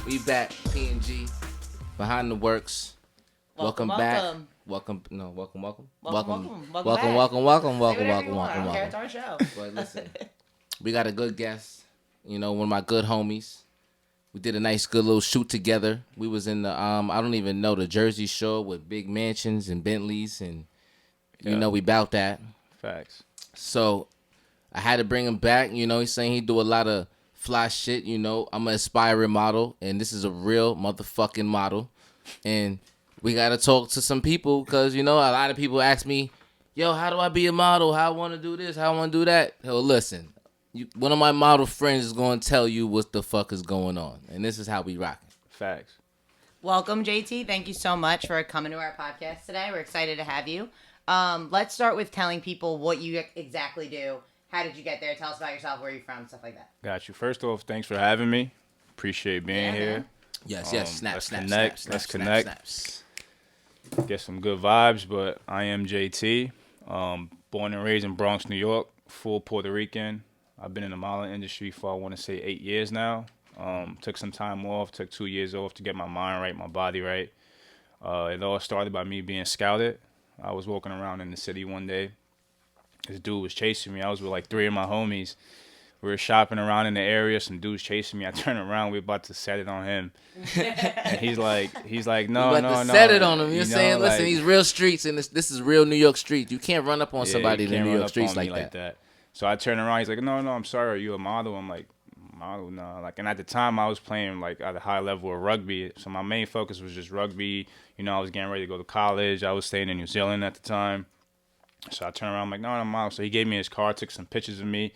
We back, PNG, behind the works. Welcome back. Welcome. No, welcome. Welcome Welcome, back. welcome. It's our show. But listen, we got a good guest. You know, one of my good homies. We did a nice, good little shoot together. We was in the I don't even know, the Jersey Shore with big mansions and Bentleys, and you know we bout that. Facts. So I had to bring him back. You know, he's saying he do a lot of fly shit. You know, I'm an aspiring model, and this is a real motherfucking model. And we got to talk to some people because, you know, a lot of people ask me, yo, how do I be a model? How I want to do this? How I want to do that? Well, listen, one of my model friends is going to tell you what the fuck is going on. And this is how we rock it. Facts. Welcome, JT. Thank you so much for coming to our podcast today. We're excited to have you. Let's start with telling people what you exactly do. How did you get there? Tell us about yourself, where you're from, stuff like that. Got you. First off, thanks for having me. Appreciate being here. Man. Yes. Let's connect. Get some good vibes, but I am JT. Born and raised in Bronx, New York. Full Puerto Rican. I've been in the modeling industry for, I want to say, 8 years now. Took some time off. Took 2 years off to get my mind right, my body right. It all started by me being scouted. I was walking around in the city one day. This dude was chasing me. I was with like 3 of my homies. We were shopping around in the area. Some dude's chasing me. I turn around. We're about to set it on him. And he's like, no. Set it on him. You're You saying, know, listen, like, these real streets, and this is real New York streets. You can't run up on somebody you in the can't New run York up streets on like me that. So I turn around. He's like, no, I'm sorry. Are you a model? I'm like, model? No. Like, and at the time, I was playing like at a high level of rugby. So my main focus was just rugby. You know, I was getting ready to go to college. I was staying in New Zealand at the time. So I turned around, I'm like, no, I'm a model. So he gave me his card, took some pictures of me.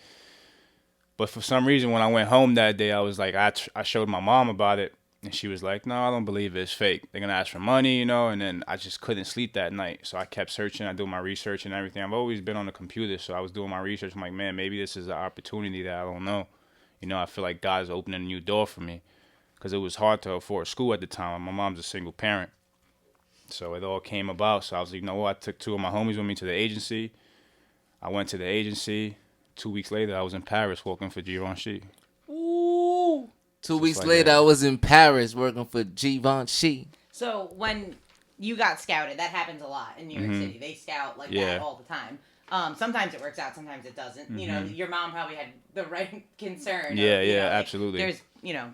But for some reason, when I went home that day, I was like, I showed my mom about it. And she was like, no, I don't believe it. It's fake. They're going to ask for money, you know. And then I just couldn't sleep that night. So I kept searching. I do my research and everything. I've always been on the computer. So I was doing my research. I'm like, man, maybe this is an opportunity that I don't know. You know, I feel like God's opening a new door for me. Because it was hard to afford school at the time. My mom's a single parent. So it all came about. So I was like, you know what? I took 2 of my homies with me to the agency. I went to the agency. 2 weeks later, I was in Paris working for Givenchy. Ooh. 2 weeks like later, that. I was in Paris working for Givenchy. So when you got scouted, that happens a lot in New York City. They scout like that all the time. Sometimes it works out, sometimes it doesn't. You know, your mom probably had the right concern. Absolutely. There's,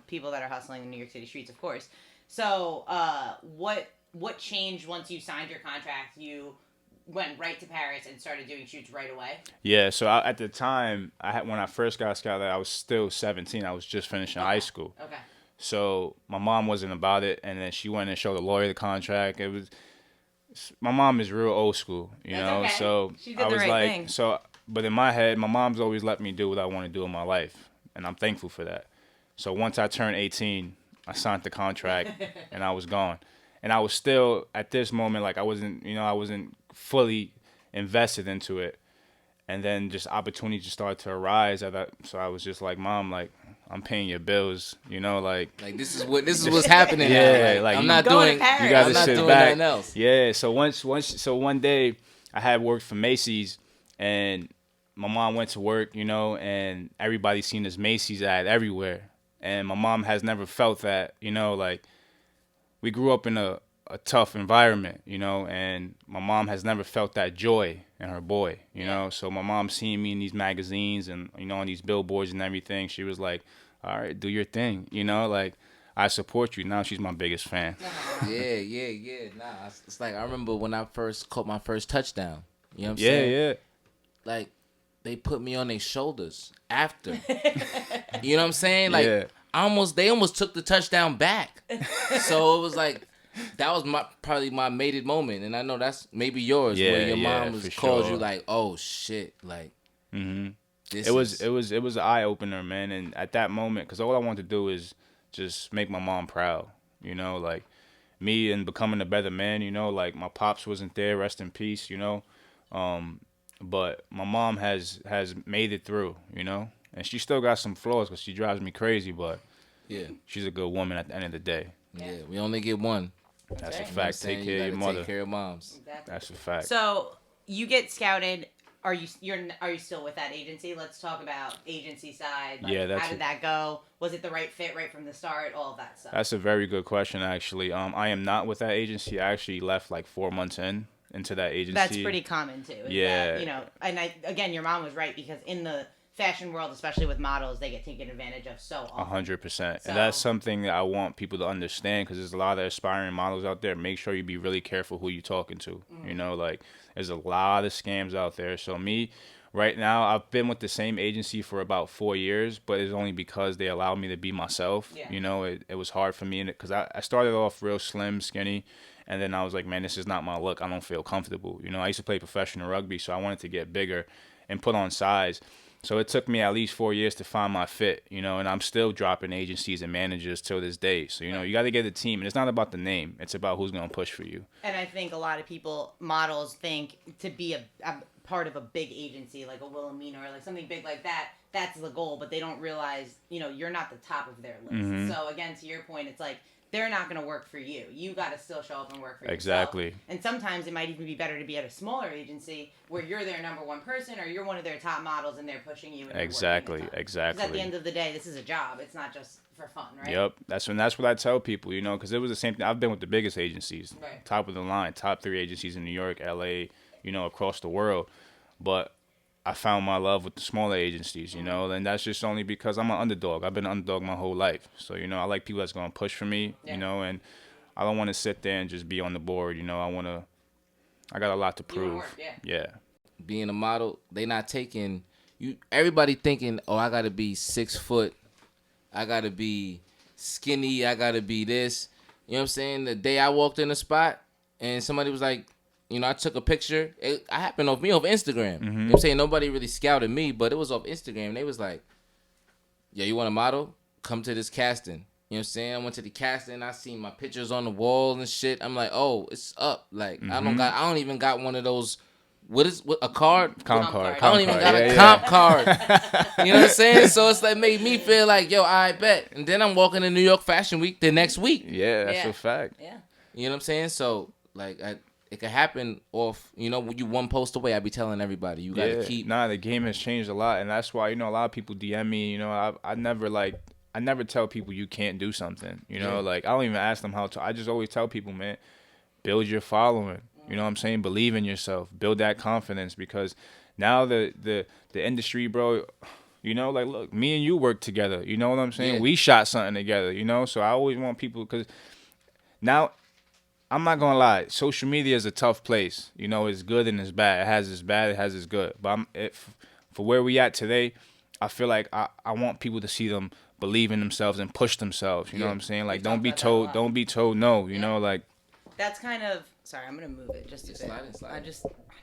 people that are hustling in New York City streets, of course. So what changed once you signed your contract? You went right to Paris and started doing shoots right away? Yeah, so at the time, when I first got scouted, I was still 17. I was just finishing high school. Okay. So my mom wasn't about it, and then she went and showed the lawyer the contract. My mom is real old school, you know. Okay. So She did I the was right like, thing. but in my head, my mom's always let me do what I want to do in my life, and I'm thankful for that. So once I turned 18, I signed the contract, and I was gone. And I was still at this moment like I wasn't fully invested into it, and then just opportunities just started to arise. So I was just like, Mom, like, I'm paying your bills, you know, like this is what's happening. Yeah, now. like I'm you- not Going doing. to Paris. you gotta I'm not sit doing back. nothing else. Yeah, so one day I had worked for Macy's, and my mom went to work, you know, and everybody seen this Macy's ad everywhere, and my mom has never felt that, you know, like we grew up in a tough environment, you know, and my mom has never felt that joy in her boy, you know. So my mom seeing me in these magazines and, you know, on these billboards and everything, she was like, all right, do your thing, you know, like, I support you. Now she's my biggest fan. Yeah. Nah, it's like I remember when I first caught my first touchdown. You know what I'm saying? Yeah. Like, they put me on their shoulders after. You know what I'm saying? Like, Yeah. they almost took the touchdown back. So it was like, that was probably my mated moment, and I know that's maybe yours, where your mom was called you like, oh shit, like. It was an eye opener, man. And at that moment, because all I wanted to do is just make my mom proud, you know, like me and becoming a better man, you know, like my pops wasn't there, rest in peace, you know, but my mom has made it through, you know, and she still got some flaws because she drives me crazy, but Yeah, she's a good woman at the end of the day. yeah. We only get one. That's a right. fact. Take care of your mother. Take care of moms. Exactly. That's a fact. So you get scouted. are you still with that agency? Let's talk about agency side. Like, Yeah, how did that go? Was it the right fit right from the start? All of that stuff. That's a very good question, actually. I am not with that agency. I actually left like 4 months into that agency. That's pretty common too. Yeah. That, and again, your mom was right, because in the fashion world, especially with models, they get taken advantage of so often. 100%. And that's something that I want people to understand, because there's a lot of aspiring models out there. Make sure you be really careful who you're talking to. Like, there's a lot of scams out there. So me, right now, I've been with the same agency for about 4 years, but it's only because they allowed me to be myself. Yeah. It was hard for me, because I started off real slim, skinny, and then I was like, man, this is not my look. I don't feel comfortable. I used to play professional rugby, so I wanted to get bigger and put on size. So it took me at least 4 years to find my fit, and I'm still dropping agencies and managers till this day. So, you got to get a team. And it's not about the name. It's about who's going to push for you. And I think a lot of models think to be a part of a big agency, like a Wilhelmina or like something big like that, that's the goal. But they don't realize, you're not the top of their list. Mm-hmm. So again, to your point, it's like, they're not going to work for you. You got to still show up and work for yourself. Exactly. And sometimes it might even be better to be at a smaller agency where you're their number one person, or you're one of their top models and they're pushing you. And Exactly. Because at the end of the day, this is a job. It's not just for fun, right? Yep. That's what I tell people, because it was the same thing. I've been with the biggest agencies, right. Top of the line, top 3 agencies in New York, LA, across the world. But I found my love with the smaller agencies, and that's just only because I'm an underdog. I've been an underdog my whole life. So, I like people that's going to push for me, and I don't want to sit there and just be on the board. I got a lot to prove. Yeah. Being a model, they not taking you. Everybody thinking, oh, I gotta be 6 foot, I gotta be skinny, I gotta be this. You know what I'm saying? The day I walked in the spot and somebody was like, I took a picture. It happened off Instagram. Mm-hmm. You know what I'm saying? Nobody really scouted me, but it was off Instagram. They was like, yeah, you want a model? Come to this casting. You know what I'm saying? I went to the casting. I seen my pictures on the wall and shit. I'm like, oh, it's up. Like, I don't even got one of those. What a card? Comp card. I don't even got a comp card. You know what I'm saying? So it's like made me feel like, yo, I bet. And then I'm walking to New York Fashion Week the next week. Yeah, that's a fact. Yeah. You know what I'm saying? So like, it could happen off. When you one post away, I be telling everybody you gotta keep. Nah, the game has changed a lot, and that's why a lot of people DM me. I never tell people you can't do something. Like I don't even ask them how to. I just always tell people, man, build your following. You know what I'm saying? Believe in yourself. Build that confidence, because now the industry, bro. Like, look, me and you work together. You know what I'm saying? Yeah. We shot something together. So I always want people, because now, I'm not gonna lie, social media is a tough place. It's good and it's bad. It has its bad, it has its good. But for where we at today, I feel like I want people to see them believe in themselves and push themselves. You know what I'm saying? Like, don't be told no. Like. That's kind of. Sorry, I'm gonna move it just a bit. Slide. I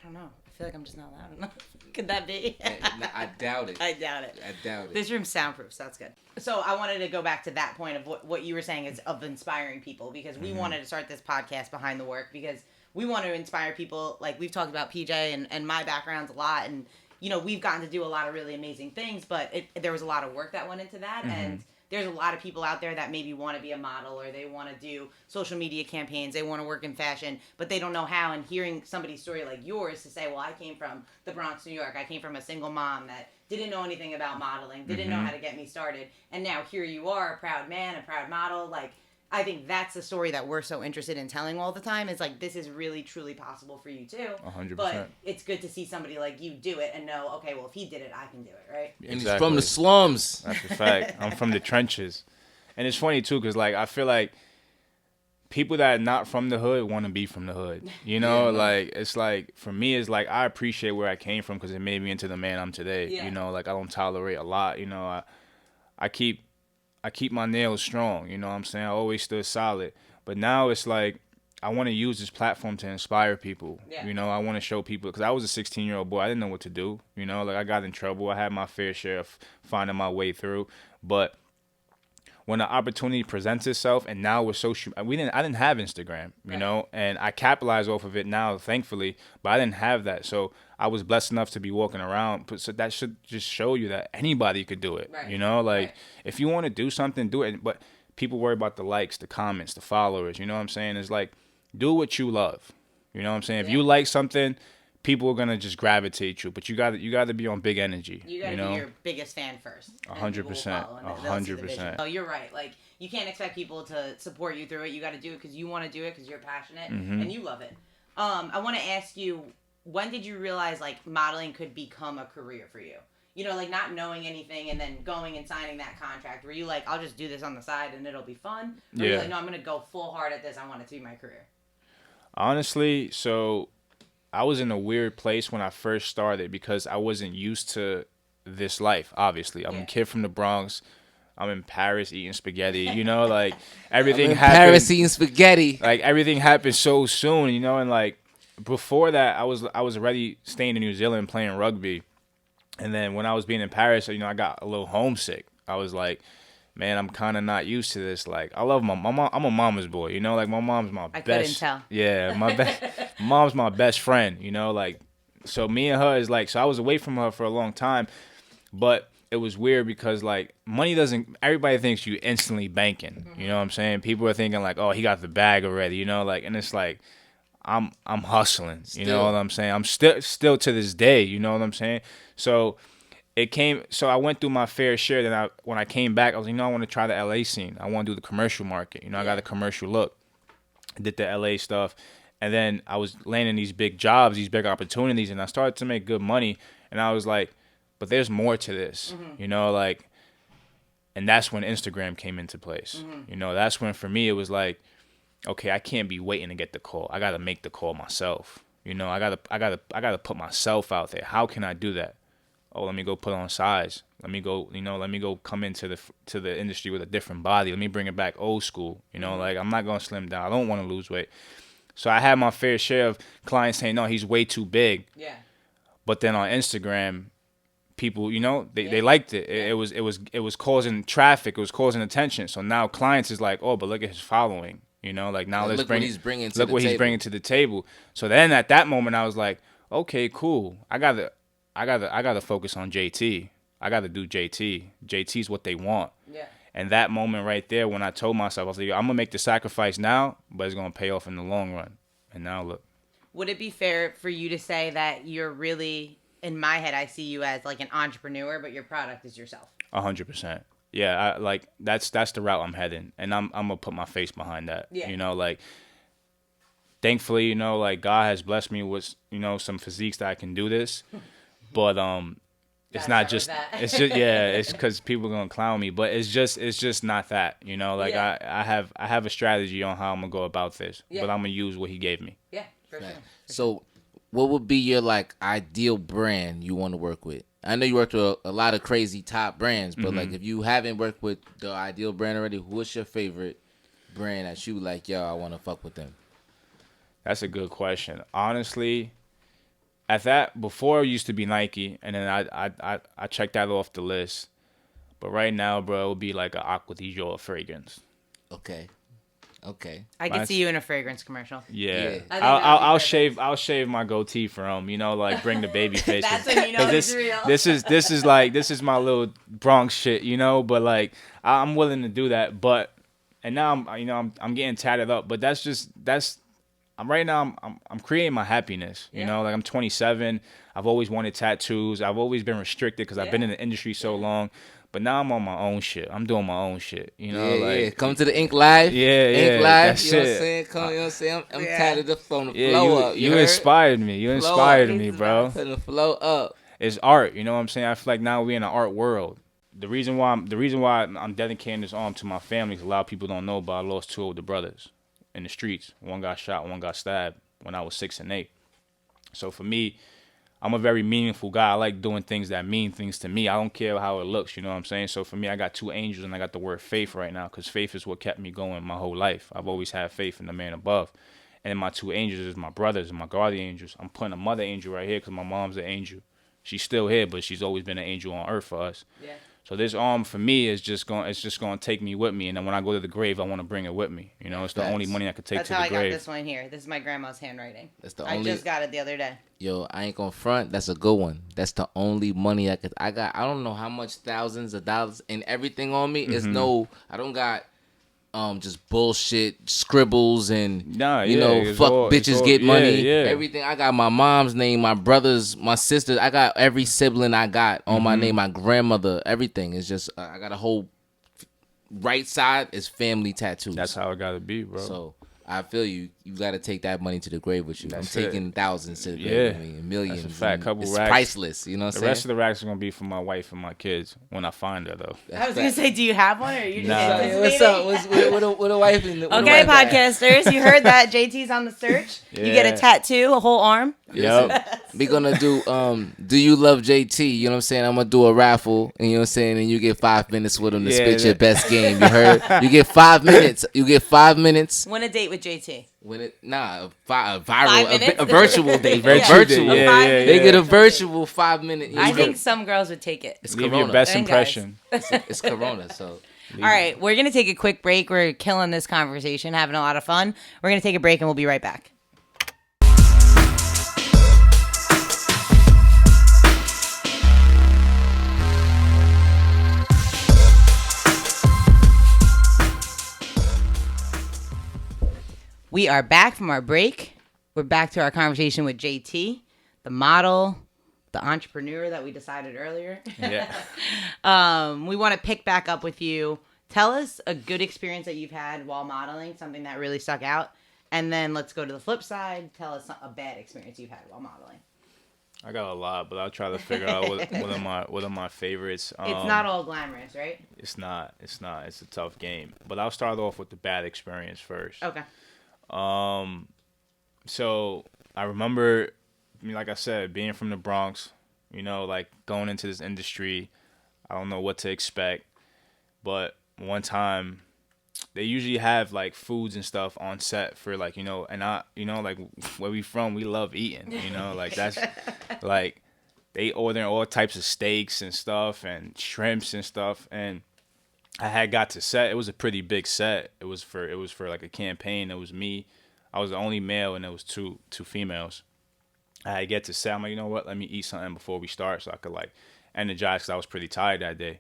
don't know. I feel like I'm just not loud enough. Could that be? I doubt it. I doubt it. This room's soundproof, so that's good. So I wanted to go back to that point of what you were saying is of inspiring people, because we wanted to start this podcast Behind the Work because we want to inspire people. Like, we've talked about PJ and my backgrounds a lot, and we've gotten to do a lot of really amazing things, but there was a lot of work that went into that, and there's a lot of people out there that maybe want to be a model, or they want to do social media campaigns, they want to work in fashion, but they don't know how. And hearing somebody's story like yours to say, well, I came from the Bronx, New York. I came from a single mom that didn't know anything about modeling, didn't know how to get me started. And now here you are, a proud man, a proud model. Like, I think that's the story that we're so interested in telling all the time. Is like, this is really, truly possible for you too. 100%. But it's good to see somebody like you do it and know, okay, well, if he did it, I can do it, right? And he's from the slums. That's a fact. I'm from the trenches. And it's funny too, because like I feel like people that are not from the hood want to be from the hood. Like, it's like, for me, it's like I appreciate where I came from because it made me into the man I'm today. Yeah. Like, I don't tolerate a lot. I keep my nails strong. You know what I'm saying? I always stood solid. But now it's like I want to use this platform to inspire people. Yeah. I want to show people, because I was a 16-year-old boy. I didn't know what to do. Like, I got in trouble. I had my fair share of finding my way through. But when the opportunity presents itself, and now with social, I didn't have Instagram, and I capitalize off of it now, thankfully, but I didn't have that. So I was blessed enough to be walking around. So that should just show you that anybody could do it. Right. If you want to do something, do it. But people worry about the likes, the comments, the followers. You know what I'm saying? It's like, do what you love. You know what I'm saying? If you like something, people are gonna just gravitate to you. But you got to be on big energy. You gotta be your biggest fan first. 100%. 100%. Oh, you're right. Like, you can't expect people to support you through it. You got to do it because you want to do it because you're passionate and you love it. I want to ask you, when did you realize like modeling could become a career for you? You know, like not knowing anything and then going and signing that contract. Were you like, I'll just do this on the side and it'll be fun? Or were you like, no, I'm gonna go full hard at this. I want it to be my career. Honestly, so I was in a weird place when I first started because I wasn't used to this life. Obviously, I'm a kid from the Bronx. I'm in Paris eating spaghetti. You know, like everything happened. Paris eating spaghetti. Like everything happened so soon. You know, and like before that, I was already staying in New Zealand playing rugby. And then when I was being in Paris, you know, I got a little homesick. I was like, man, I'm kind of not used to this. Like, I love my mom. I'm a mama's boy, you know? Like, my mom's my best. I couldn't tell. Yeah, mom's my best friend, you know? Like, so me and her is like, so I was away from her for a long time. But it was weird because, like, money doesn't, everybody thinks you instantly banking. You know what I'm saying? People are thinking, like, oh, he got the bag already, you know? Like, and it's like, I'm hustling, you know what I'm saying? I'm still to this day, you know what I'm saying? So I went through my fair share. Then when I came back, I was like, I want to try the LA scene. I want to do the commercial market. You know, I got a commercial look. I did the LA stuff. And then I was landing these big jobs, these big opportunities, and I started to make good money. And I was like, but there's more to this, you know, like, and that's when Instagram came into place. You know, that's when for me it was like, okay, I can't be waiting to get the call. I got to make the call myself. You know, I gotta put myself out there. How can I do that? Oh, let me go put on size. Let me go come into the industry with a different body. Let me bring it back old school. You know, like I'm not gonna slim down. I don't want to lose weight. So I had my fair share of clients saying, no, he's way too big. Yeah. But then on Instagram, people, you know, they liked it. It was causing traffic. It was causing attention. So now clients is like, oh, but look at his following. You know, like now look what he's bringing to the table. So then at that moment, I was like, okay, cool. I gotta focus on JT. I gotta do JT. JT's what they want. Yeah. And that moment right there, when I told myself, I was like, I'm gonna make the sacrifice now, but it's gonna pay off in the long run. And now look. Would it be fair for you to say that you're really, in my head, I see you as like an entrepreneur, but your product is yourself? 100%. Yeah, that's the route I'm heading, and I'm gonna put my face behind that. Yeah. You know, like, thankfully, you know, like God has blessed me with, you know, some physiques that I can do this, but it's not just it's just it's because people are gonna clown me, but it's just not that, you know, like I have a strategy on how I'm gonna go about this, but I'm gonna use what he gave me. Yeah, for sure. So, what would be your like ideal brand you want to work with? I know you worked with a lot of crazy top brands, but like if you haven't worked with the ideal brand already, what's your favorite brand that you like? Yo, I want to fuck with them. That's a good question. Honestly, at that before it used to be Nike, and then I checked that off the list. But right now, bro, it would be like an Aqua di Gior fragrance. Okay. I could see you in a fragrance commercial. Yeah. I'll shave my goatee for him, you know, like bring the baby face. That's when you know it's real. This is my little Bronx shit, you know, but like I'm willing to do that, but and now I'm getting tatted up, but I'm creating my happiness, you know, like I'm 27. I've always wanted tattoos. I've always been restricted because I've been in the industry so long. But now I'm on my own shit. I'm doing my own shit. You know, Come to the Ink Live. Ink Live. You know what I'm saying? Come, you know what I'm saying? I'm tatted up on the flow up. You inspired me. You inspired me, bro. Putting the flow up. It's art. You know what I'm saying? I feel like now we're in an art world. The reason why I'm dedicating this arm to my family is a lot of people don't know, but I lost two older brothers in the streets. One got shot, one got stabbed when I was 6 and 8. So for me, I'm a very meaningful guy. I like doing things that mean things to me. I don't care how it looks, you know what I'm saying? So for me, I got two angels and I got the word faith right now because faith is what kept me going my whole life. I've always had faith in the man above. And my two angels is my brothers and my guardian angels. I'm putting a mother angel right here because my mom's an angel. She's still here, but she's always been an angel on earth for us. Yeah. So this arm for me is just going to take me with me, and then when I go to the grave, I want to bring it with me. You know, it's the only money I could take to the grave. That's how I got this one here. This is my grandma's handwriting. I just got it the other day. Yo, I ain't gonna front. That's a good one. That's the only money I could. I don't know how much thousands of dollars and everything on me. It's I don't got just bullshit scribbles and Nah, you yeah, know it's fuck all- bitches it's all- get money. yeah. Everything. I got my mom's name, my brothers, my sisters. I got every sibling I got on my name. My grandmother. Everything is just. I got a whole right side is family tattoos. That's how it gotta be, bro. So I feel you. You got to take that money to the grave with you. That's I'm it. taking thousands to the grave Yeah. with me, and millions. That's a fact. and Couple it's racks. priceless. You know what The I'm saying? rest of the racks are gonna be for my wife and my kids when I find her, though. I was gonna say, do you have one, or are you just Nah. anticipating? What's up? What a wife in the Okay, podcasters, you heard that. JT's on the search. You get a Yeah. tattoo, a whole arm. Yep. We gonna do do you love JT? You know what I'm saying? I'm gonna do a raffle, and you know what I'm saying, and you get 5 minutes with him to Yeah, spit your that- best game. You heard? You get 5 minutes. You get 5 minutes. Win a date with JT. When it a Five viral minutes? a virtual date. Virtual A virtual. date, yeah, Five yeah, They yeah. get a virtual 5 minute. I think some girls would take it. it's Leave Corona. your best And guys. impression. It's Corona, so. All right, we're going to take a quick break. We're killing this conversation, having a lot of fun. We're going to take a break, and we'll be right back. We are back from our break. We're back to our conversation with JT, the model, the entrepreneur that we decided earlier. Yeah. We want to pick back up with you. Tell us a good experience that you've had while modeling, something that really stuck out. And then let's go to the flip side. Tell us a bad experience you've had while modeling. I got a lot, but I'll try to figure out one of my favorites. It's not all glamorous, right? It's not. It's a tough game. But I'll start off with the bad experience first. Okay. So I remember, like I said, being from the Bronx, you know, like going into this industry, I don't know what to expect. But one time, they usually have like foods and stuff on set for like, you know, and like where we from, we love eating, you know, like that's like they order all types of steaks and stuff and shrimps and stuff. And I had got to set. It was a pretty big set. It was for like a campaign. It was me. I was the only male, and there was two females. I get to set. I'm like, you know what? Let me eat something before we start, so I could like energize. Cause I was pretty tired that day.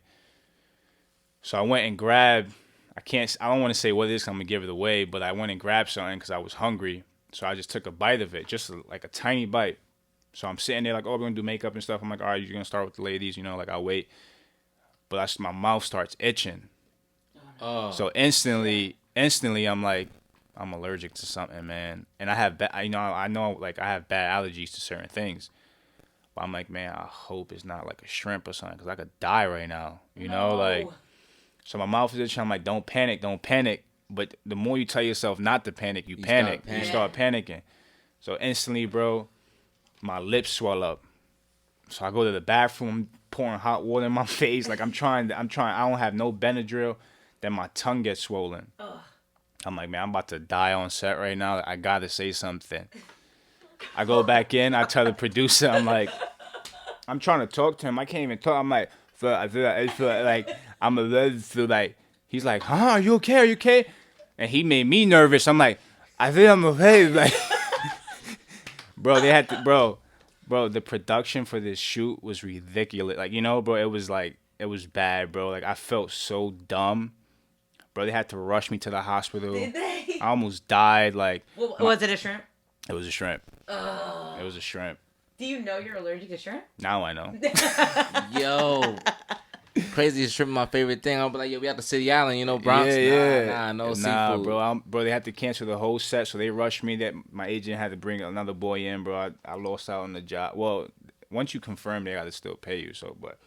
So I went and grabbed. I don't want to say what it is. 'Cause I'm gonna give it away, but I went and grabbed something because I was hungry. So I just took a bite of it, just like a tiny bite. So I'm sitting there like, oh, we're gonna do makeup and stuff. I'm like, all right, you're gonna start with the ladies, you know, like I'll wait. But my mouth starts itching. Oh. So instantly, I'm like, I'm allergic to something, man. And I have, I know, like I have bad allergies to certain things. But I'm like, man, I hope it's not like a shrimp or something, because I could die right now, you know, like. So my mouth is itching. I'm like, don't panic. But the more you tell yourself not to panic, you panic. You start panicking. So instantly, bro, my lips swell up. So I go to the bathroom, pouring hot water in my face. Like I'm trying. I don't have no Benadryl. Then my tongue gets swollen. Ugh. I'm like, man, I'm about to die on set right now. I gotta say something. I go back in. I tell the producer, I'm like, I'm trying to talk to him. I can't even talk. I'm like, I feel like I'm allergic to like. He's like, huh? Are you okay? Are you okay? And he made me nervous. I'm like, I think I'm okay. Like, bro, they had to, bro, the production for this shoot was ridiculous. Like, you know, bro, it was bad, bro. Like, I felt so dumb. Bro, they had to rush me to the hospital. Did they? I almost died. Like, Was it a shrimp? it was a shrimp. Oh. It was a shrimp. Do you know you're allergic to shrimp? Now I know. Yo. Craziest shrimp, my favorite thing. I'll be like, yo, we at the City Island, you know, Bronx. Yeah. No Nah, seafood. bro, they had to cancel the whole set, so they rushed me. That my agent had to bring another boy in, bro. I lost out on the job. Well, once you confirm, they gotta still pay you. So, but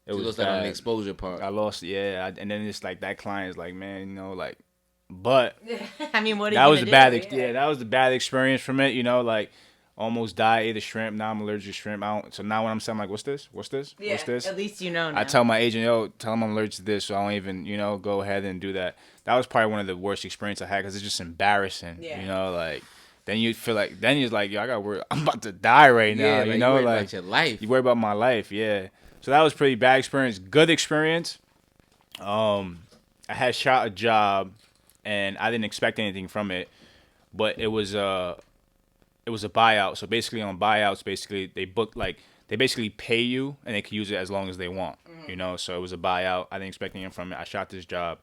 it was lost out on bad. the exposure part. I lost, yeah. And then it's like that client is like, man, you know, like, but I mean, what? that was the bad. That was the bad experience from it. You know, like. Almost died, ate a shrimp. Now I'm allergic to shrimp. So now when I'm saying, like, what's this? Yeah, What's this? At least you know now. I tell my agent, yo, tell him I'm allergic to this, so I don't even, you know, go ahead and do that. That was probably one of the worst experiences I had because it's just embarrassing. Yeah. You know, like, then you feel like, then you're like, yo, I got worried. I'm about to die right now. Yeah, you like, know, you worry like, about your life. You worry about my life, yeah. So that was pretty bad experience. Good experience. I had shot a job, and I didn't expect anything from it, but it was a buyout. So basically on buyouts, they basically pay you and they can use it as long as they want, you know? So it was a buyout. I didn't expect anything from it. I shot this job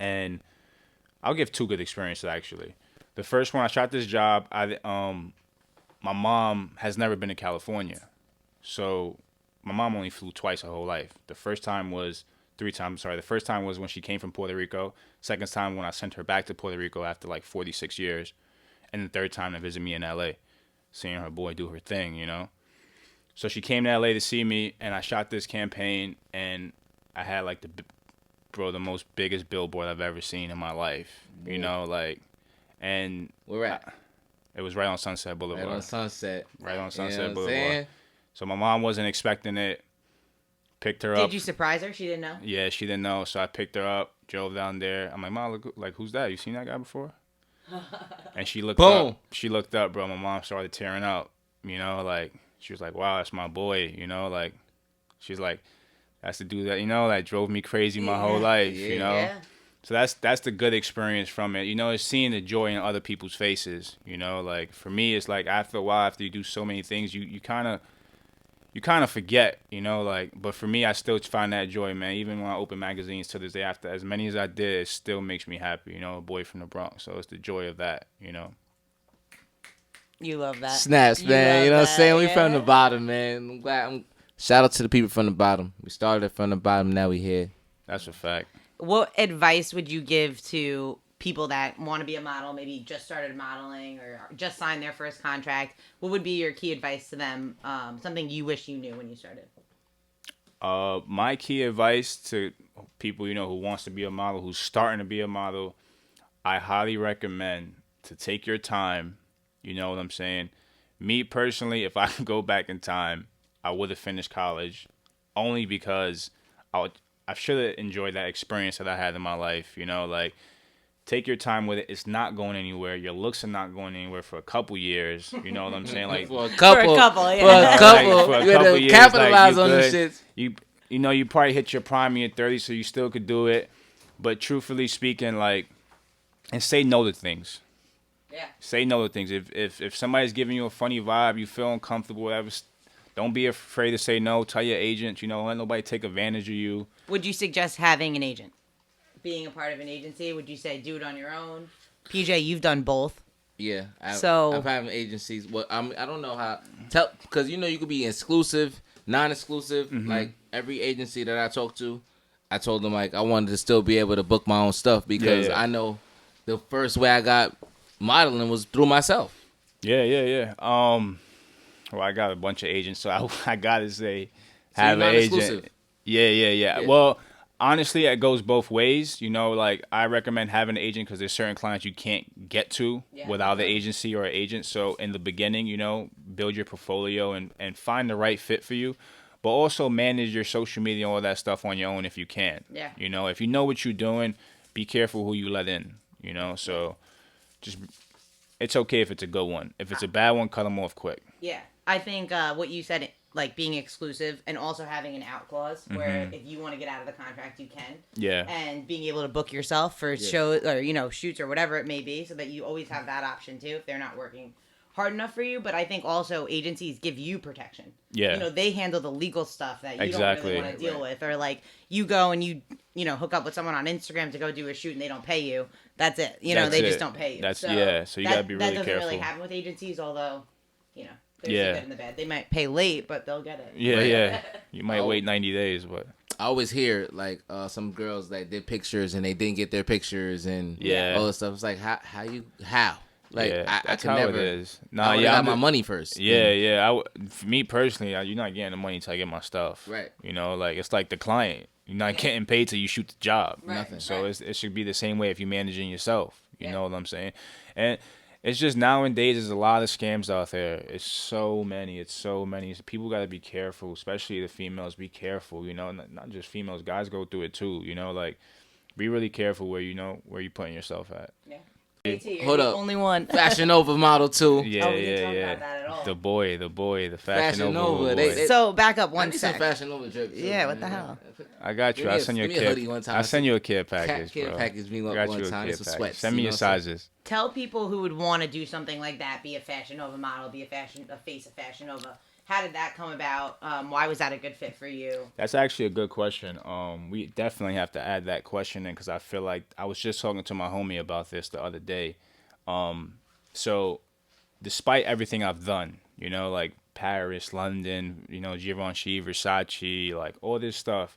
And I'll give 2 good experiences actually. The first one, I shot this job. My mom has never been to California, so my mom only flew twice her whole life. The first time was 3 times. Sorry, the first time was when she came from Puerto Rico. Second time when I sent her back to Puerto Rico after like 46 years, and the third time to visit me in L.A., seeing her boy do her thing, you know. So she came to L.A. to see me, and I shot this campaign, and I had like the most biggest billboard I've ever seen in my life, you know, like, and Where at? It was right on Sunset Boulevard. Right on Sunset. Right on Sunset You know what I'm Boulevard. saying? So my mom wasn't expecting it. Picked her up. Did you surprise her? She didn't know? Yeah, she didn't know. So I picked her up, drove down there. I'm like, Mom, look, like, who's that? You seen that guy before? And she looked Boom. up. She looked up, bro. My mom started tearing up. You know, like, she was like, wow, that's my boy. You know, like, she's like, that's the dude that, you know, that drove me crazy my whole life, you know? Yeah. So that's the good experience from it. You know, it's seeing the joy in other people's faces. You know, like for me, it's like after a while, after you do so many things, you kind of forget. You know, like. But for me, I still find that joy, man. Even when I open magazines to this day, after as many as I did, it still makes me happy. You know, a boy from the Bronx. So it's the joy of that. You know. You love that. Snaps, You man. love You know what I'm that, saying? We yeah. from the bottom, man. I'm glad. Shout out to the people from the bottom. We started from the bottom. Now we here. That's a fact. What advice would you give to people that want to be a model, maybe just started modeling or just signed their first contract? What would be your key advice to them? Something you wish you knew when you started? My key advice to people, you know, who wants to be a model, who's starting to be a model, I highly recommend to take your time. You know what I'm saying? Me personally, if I could go back in time, I would have finished college, only because I should have enjoyed that experience that I had in my life. You know, like, take your time with it. It's not going anywhere. Your looks are not going anywhere for a couple years. You know what I'm saying? Like, For a couple, yeah. For a Like, couple, for a you couple gotta years, capitalize like, on you the good. shits. You know, you probably hit your prime in your 30s, so you still could do it. But truthfully speaking, like, and say no to things. Yeah. Say no to things. If somebody's giving you a funny vibe, you feel uncomfortable, whatever, don't be afraid to say no. Tell your agent, you know, let nobody take advantage of you. Would you suggest having an agent? Being a part of an agency? Would you say do it on your own? PJ, you've done both. Yeah. So- I've had agencies. Well, I don't know how because you know you could be exclusive, non-exclusive. Mm-hmm. Like every agency that I talked to, I told them like I wanted to still be able to book my own stuff because Yeah. I know the first way I got modeling was through myself. Yeah. Well, I got a bunch of agents, so I gotta say, So have you're an non-exclusive? agent. Yeah. Well, honestly, it goes both ways. You know, like I recommend having an agent because there's certain clients you can't get to without the agency or an agent. So in the beginning, you know, build your portfolio and find the right fit for you. But also manage your social media and all that stuff on your own if you can. Yeah. You know, if you know what you're doing, be careful who you let in. You know, so just it's okay if it's a good one. If it's a bad one, cut them off quick. Yeah. I think what you said, like being exclusive and also having an out clause where if you want to get out of the contract, you can. Yeah. And being able to book yourself for shows or, you know, shoots or whatever it may be so that you always have that option too if they're not working hard enough for you. But I think also agencies give you protection. Yeah. You know, they handle the legal stuff that you Exactly. don't really want to deal with. Or like you go and you know, hook up with someone on Instagram to go do a shoot and they don't pay you. That's it. You know, That's they it. just don't pay you. So you gotta be really That doesn't careful. really happen with agencies, although, you know, there's Yeah. the good and the bad. They might pay late, but they'll get it. Yeah. You might wait 90 days, but I always hear like some girls that did pictures and they didn't get their pictures and Yeah. all this stuff. It's like how like yeah, I that's could how never. it is. I Yeah, got my money first. Yeah. For me personally, you're not getting the money until I get my stuff. Right. You know, like it's like the client. You're not getting paid till you shoot the job. Right. Nothing. So it should be the same way if you're managing yourself. You Yeah. know what I'm saying? And it's just nowadays there's a lot of scams out there. It's so many. People got to be careful, especially the females. Be careful. You know, not just females. Guys go through it too. You know, like be really careful where you're putting yourself at. Yeah. AT, you're Hold the up. only one. Fashion Nova model too. Yeah, Oh, we didn't talk yeah. about that at all. The boy, the Fashion Fashion Nova. Nova, boy. they- So back up I one need some sec. Fashion Nova drip. too, Yeah, what man. the hell? I got you. Give me I'll a- send you a give me a care. hoodie one time. I'll send you a care package, Care bro. package me I up got one you a time. care Some package. sweats. Send me you your know what I'm saying? sizes. Tell people who would want to do something like that, be a Fashion Nova model, be a face of Fashion Nova. How did that come about? Why was that a good fit for you? That's actually a good question. We definitely have to add that question in because I feel like I was just talking to my homie about this the other day. So, despite everything I've done, like Paris, London, Givenchy, Versace, like all this stuff.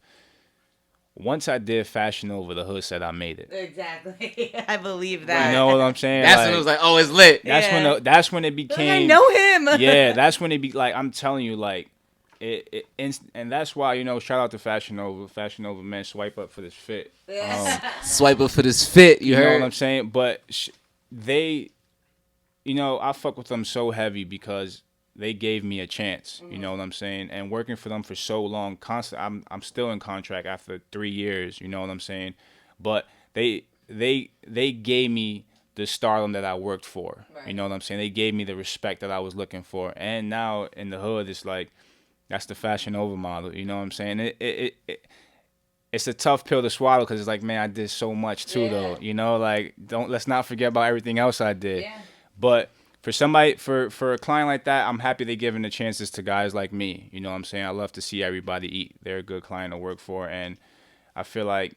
Once I did Fashion Over, the hood said I made it. Exactly. I believe that. You know what I'm saying? That's when it was like, oh, it's lit. That's when it became. I know him. Yeah, that's when it be like I'm telling you, like and that's why shout out to Fashion Over, man, swipe up for this fit. Swipe up for this fit. You know heard? what I'm saying? But they, I fuck with them so heavy because they gave me a chance. You know what I'm saying? And working for them for so long, I'm still in contract after 3 years. You know what I'm saying? But they gave me the stardom that I worked for. Right. You know what I'm saying? They gave me the respect that I was looking for. And now in the hood, it's like that's the Fashion Over model. You know what I'm saying? It's a tough pill to swallow because it's like, man, I did so much too, though. Like let's not forget about everything else I did. Yeah. But for a client like that, I'm happy they're giving the chances to guys like me. You know what I'm saying? I love to see everybody eat. They're a good client to work for, and I feel like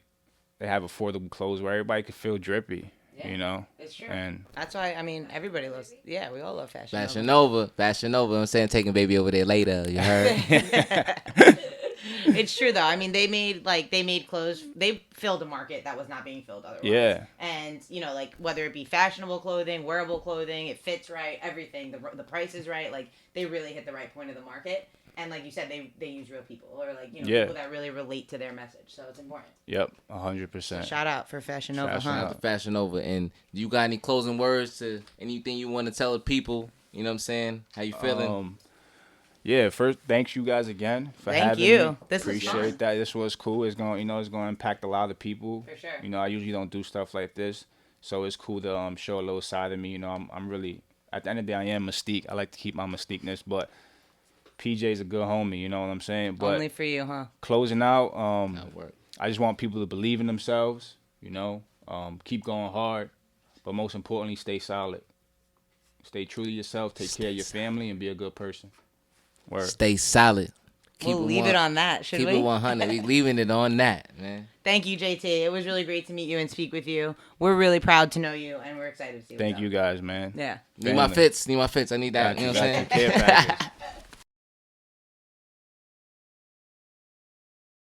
they have affordable clothes where everybody can feel drippy. Yeah, it's true. And that's why everybody loves. Yeah, we all love Fashion Over. I'm saying taking baby over there later. You heard? It's true though. They made clothes. They filled a market that was not being filled otherwise. Yeah. And like whether it be fashionable clothing, wearable clothing, it fits right, everything. The price is right. Like they really hit the right point of the market. And like you said, they use real people or people that really relate to their message. So it's important. Yep, 100%. Shout out for Fashion Over. Shout out to Fashion Over. And you got any closing words to anything you want to tell the people? You know what I'm saying? How you feeling? Yeah, first, thanks you guys again for having me. Appreciate that. This was cool. It's going to impact a lot of people. For sure. I usually don't do stuff like this, so it's cool to show a little side of me. I'm really at the end of the day, I am Mystique. I like to keep my Mystiqueness, but PJ's a good homie. You know what I'm saying? But only for you, huh? Closing out, I just want people to believe in themselves. Keep going hard, but most importantly, stay solid. Stay true to yourself. Take care of your family, and be a good person. Word. Stay solid. We'll leave it on that, should we? Keep it 100. We leaving it on that, man. Thank you, JT. It was really great to meet you and speak with you. We're really proud to know you, and we're excited to see you. Thank you guys, man. Yeah. Need my fits. I need that. You know what I'm saying?